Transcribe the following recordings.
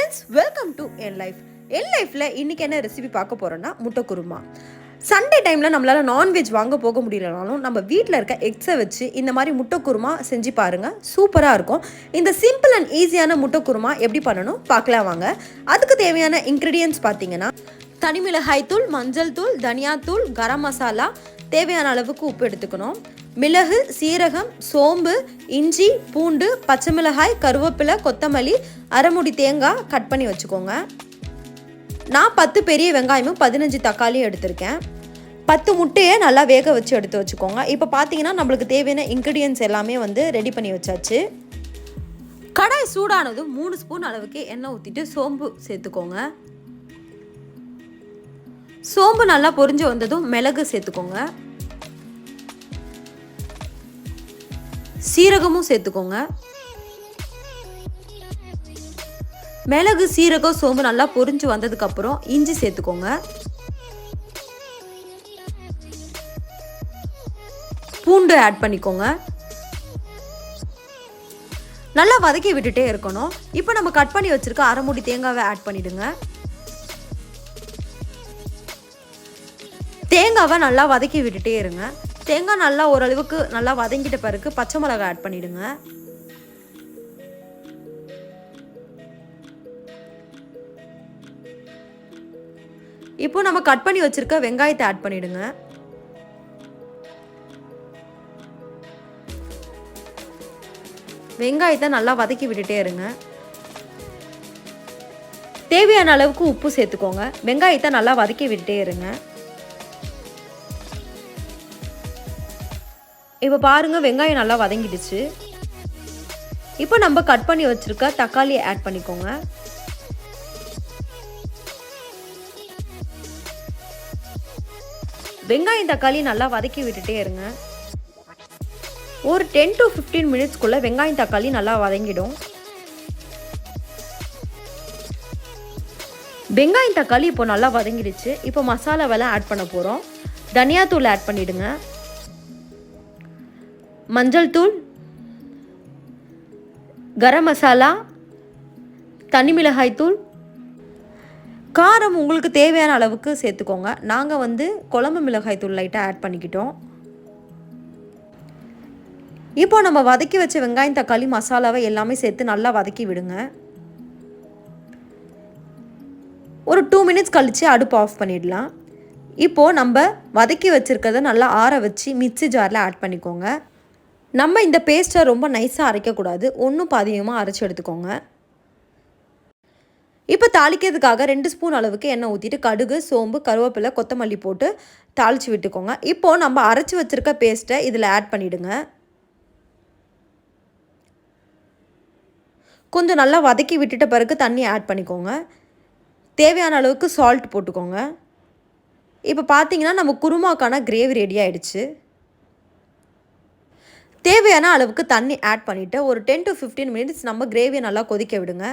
Friends, welcome to என் life. என் லைஃப்பில் இன்றைக்கி என்ன ரெசிபி பார்க்க போகிறோன்னா முட்டை குருமா. சண்டே டைமில் நம்மளால் நான்வெஜ் வாங்க போக முடியலனாலும் நம்ம வீட்டில் இருக்க எக்ஸை வச்சு இந்த மாதிரி முட்டை குருமா செஞ்சு பாருங்கள், சூப்பராக இருக்கும். இந்த சிம்பிள் அண்ட் ஈஸியான முட்டை குருமா எப்படி பண்ணணும் பார்க்கலாம் வாங்க. அதுக்கு தேவையான இன்க்ரீடியன்ட்ஸ் பார்த்தீங்கன்னா தனி மிளகாய் தூள், மஞ்சள் தூள், தனியாத்தூள், கரம் மசாலா, தேவையான அளவுக்கு உப்பு எடுத்துக்கணும். மிளகு, சீரகம், சோம்பு, இஞ்சி, பூண்டு, பச்சை மிளகாய், கருவேப்பிலை, கொத்தமல்லி, அரைமுடி தேங்காய் கட் பண்ணி வச்சுக்கோங்க. நான் 10 பெரிய வெங்காயமும் 15 தக்காளியும் எடுத்திருக்கேன். 10 முட்டையை நல்லா வேக வச்சு எடுத்து வச்சுக்கோங்க. இப்போ பார்த்தீங்கன்னா நம்மளுக்கு தேவையான இன்க்ரீடியன்ட்ஸ் எல்லாமே ரெடி பண்ணி வச்சாச்சு. கடாய் சூடானதும் 3 ஸ்பூன் அளவுக்கு எண்ணெய் ஊற்றிட்டு சோம்பு சேர்த்துக்கோங்க. சோம்பு நல்லா பொரிஞ்சு வந்ததும் மிளகு சேர்த்துக்கோங்க. சீரகமும் சேர்த்துக்கோங்க. மிளகு, சீரகம், சோம்பு நல்லா பொரிஞ்சு வந்ததுக்கப்புறம் இஞ்சி சேர்த்துக்கோங்க. பூண்டு ஆட் பண்ணிக்கோங்க. நல்லா வதக்கி விட்டுட்டே இருக்கணும். இப்போ நம்ம கட் பண்ணி வச்சிருக்க அரைமுடி தேங்காவை ஆட் பண்ணிடுங்க. தேங்காவை நல்லா வதக்கி விட்டுட்டே இருங்க. தேங்காய் நல்லா ஓரளவுக்கு நல்லா வதங்கிட்ட பிறகு பச்சை மிளகாய் ஆட் பண்ணிடுங்க. இப்போ நம்ம கட் பண்ணி வச்சிருக்க வெங்காயத்தை ஆட் பண்ணிடுங்க. வெங்காயத்தை நல்லா வதக்கி விட்டுட்டே இருங்க. தேவையான அளவுக்கு உப்பு சேர்த்துக்கோங்க. வெங்காயத்தை நல்லா வதக்கி விட்டுட்டே இருங்க. இப்போ பாருங்கள், வெங்காயம் நல்லா வதங்கிடுச்சு. இப்போ நம்ம கட் பண்ணி வச்சுருக்க தக்காளியை ஆட் பண்ணிக்கோங்க. வெங்காயம் தக்காளி நல்லா வதக்கி விட்டுட்டே இருங்க. ஒரு 10 to 15 மினிட்ஸ்க்குள்ளே வெங்காயம் தக்காளி நல்லா வதங்கிடும். வெங்காயம் தக்காளி இப்போ நல்லா வதங்கிடுச்சு. இப்போ மசாலாவெல்லாம் ஆட் பண்ண போகிறோம். தனியாத்தூள் ஆட் பண்ணிவிடுங்க. மஞ்சள் தூள், கரம் மசாலா, தனி மிளகாய் தூள், காரம் உங்களுக்கு தேவையான அளவுக்கு சேர்த்துக்கோங்க. நாங்கள் குழம்பு மிளகாய் தூள் லைட்டாக ஆட் பண்ணிக்கிட்டோம். இப்போ நம்ம வதக்கி வச்ச வெங்காயம் தக்காளி மசாலாவை எல்லாமே சேர்த்து நல்லா வதக்கி விடுங்க. ஒரு 2 மினிட்ஸ் கழித்து அடுப்பு ஆஃப் பண்ணிடலாம். இப்போது நம்ம வதக்கி வச்சுருக்கிறத நல்லா ஆற வச்சு மிக்ஸி ஜாரில் ஆட் பண்ணிக்கோங்க. நம்ம இந்த பேஸ்ட்டை ரொம்ப நைஸாக அரைக்கக்கூடாது, ஒன்றும் பாதியமாக அரைச்சி எடுத்துக்கோங்க. இப்போ தாளிக்கிறதுக்காக 2 ஸ்பூன் அளவுக்கு எண்ணெய் ஊற்றிட்டு கடுகு, சோம்பு, கருவேப்பிலை, கொத்தமல்லி போட்டு தாளித்து விட்டுக்கோங்க. இப்போது நம்ம அரைச்சி வச்சுருக்க பேஸ்ட்டை இதில் ஆட் பண்ணிவிடுங்க. கொஞ்சம் நல்லா வதக்கி விட்டுட்ட பிறகு தண்ணி ஆட் பண்ணிக்கோங்க. தேவையான அளவுக்கு சால்ட் போட்டுக்கோங்க. இப்போ பார்த்தீங்கன்னா நம்ம குருமாக்கான கிரேவி ரெடி ஆகிடுச்சு. தேவையான அளவுக்கு தண்ணி ஆட் பண்ணிவிட்டு ஒரு 10 to 15 மினிட்ஸ் நம்ம கிரேவியை நல்லா கொதிக்க விடுங்க.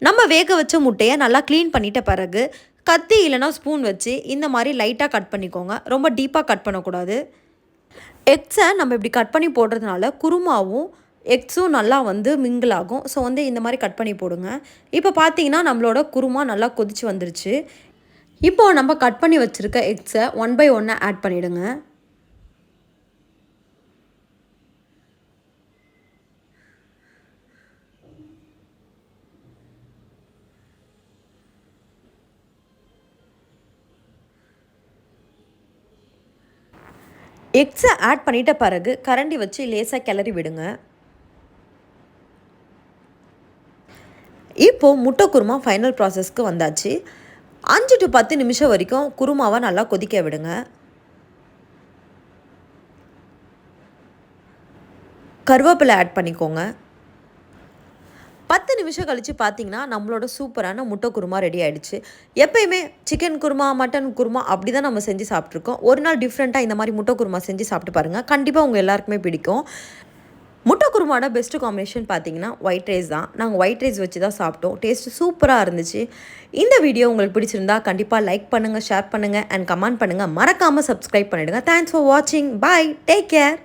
நம்ம வேக வச்ச முட்டையை நல்லா க்ளீன் பண்ணிட்ட பிறகு கத்தி இல்லைனா ஸ்பூன் வச்சு இந்த மாதிரி லைட்டாக கட் பண்ணிக்கோங்க. ரொம்ப டீப்பாக கட் பண்ணக்கூடாது. எக்ஸை நம்ம இப்படி கட் பண்ணி போடுறதுனால குருமாவும் எக்ஸும் நல்லா மிங்கிள் ஆகும். ஸோ இந்த மாதிரி கட் பண்ணி போடுங்க. இப்போ பார்த்தீங்கன்னா நம்மளோட குருமா நல்லா கொதிச்சு வந்துருச்சு. இப்போது நம்ம கட் பண்ணி வச்சுருக்க எக்ஸை 1 by 1 ஆட் பண்ணிவிடுங்க. எக்ஸை ஆட் பண்ணிட்ட பிறகு கரண்டி வச்சு லேசாக கிளறி விடுங்க. இப்போது முட்டை குருமா ஃபைனல் ப்ராசஸ்க்கு வந்தாச்சு. 5 to 10 நிமிஷம் வரைக்கும் குருமாவை நல்லா கொதிக்க விடுங்க. கருவேப்பிலை ஆட் பண்ணிக்கோங்க. 10 நிமிஷம் கழித்து பார்த்தீங்கன்னா நம்மளோட சூப்பரான முட்டை குருமா ரெடி ஆகிடுச்சு. எப்போயுமே சிக்கன் குருமா, மட்டன் குருமா அப்படி தான் நம்ம செஞ்சு சாப்பிட்ருக்கோம். ஒரு நாள் டிஃப்ரெண்ட்டாக இந்த மாதிரி முட்டை குருமா செஞ்சு சாப்பிட்டு பாருங்கள், கண்டிப்பாக உங்கள் எல்லாருக்குமே பிடிக்கும். முட்டை குருமாவோட பெஸ்ட்டு காம்பினேஷன் பார்த்தீங்கன்னா ஒயிட் ரைஸ் தான். நாங்கள் ஒயிட் ரைஸ் வச்சு தான் சாப்பிட்டோம். டேஸ்ட்டு சூப்பராக இருந்துச்சு. இந்த வீடியோ உங்களுக்கு பிடிச்சிருந்தா கண்டிப்பாக லைக் பண்ணுங்கள், ஷேர் பண்ணுங்கள் அண்ட் கமெண்ட் பண்ணுங்கள். மறக்காமல் சப்ஸ்கிரைப் பண்ணிவிடுங்க. தேங்க்ஸ் ஃபார் வாட்சிங். பாய், டேக் கேர்.